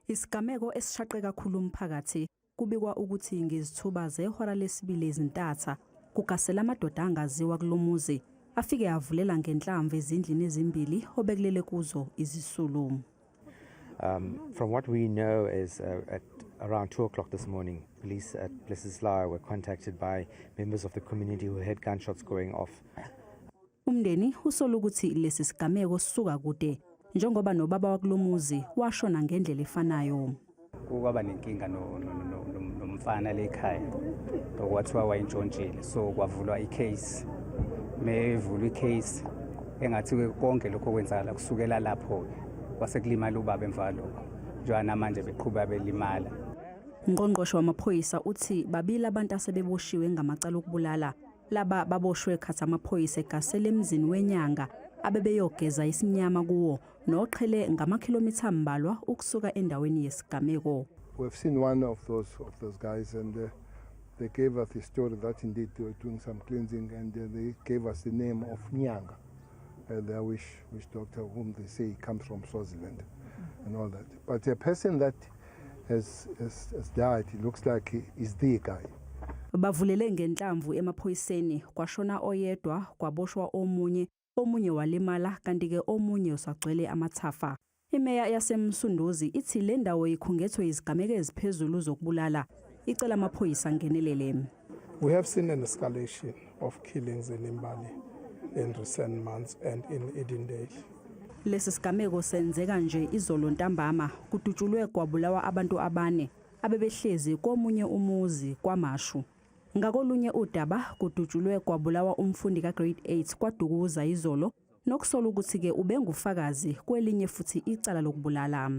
Isigameko esishaqe kakhulu umphakathi kubikwa ukuthi ngezithuba zehora lesibili ezintatha kugasela amadoda angaziwa kulomuzi afike avulela ngenhlamvu ezindlini ezimbili obekulele kuzo izisulu. From what we know is at around 2 o'clock this morning, police at Blessingslaw were contacted by members of the community who heard gunshots going off. Umndeni usola ukuthi lesi sigameko sisuka kude njengoba nobaba wakulomuzi washona ngendlela efanayo. Kwaba nenkinga nomfana lekhaya okwathiwa wayintshontshile, so kwavulwa icase. Mevulwa icase engathi konke lokho kwenzakala kusukela lapho kwasekulimala ubaba emva lokho njengoba manje beqhubeka belimala. Ngqongqoshe wamaphoyisa uthi babili abantu asebeboshiwe ngamacala okubulala laba baboshwe khathi amaphoyisa egasele emzini wenyanga abebeyogeza isinyama kuwo noqhele ngamakhilomitha ambalwa ukusuka endaweni yesigameko. We've seen one of those guys and they gave us the story that indeed they were doing some cleansing and they gave us the name of Nyanga, the wish doctor whom they say comes from Swaziland and all that. But a person that has died, it looks like he is the guy. Bavulele ngenhlamvu emaphoyiseni kwashona oyedwa kwaboshwa omunye walimala kanti ke omunye usagcwele amathafa. Imeya yaseMsunduzi ithi le ndawo ikhungethwe izigameko eziphezulu zokubulala icela amaphoyisa ngenelele. We have seen an escalation of killings in Embali in recent months and in Edendale. Lesi sigameko senzeka nje izolo ntambama Kudutshulwe Kwabulawa abantu abane abebehlezi komunye umuzi kwaMashu. Ngakolunye udaba Kudutshulwe Kwabulawa umfundi ka-grade 8 kwadukuza izolo nokusola ukuthi ke ubengufakazi kwelinye futhi icala lokubulala.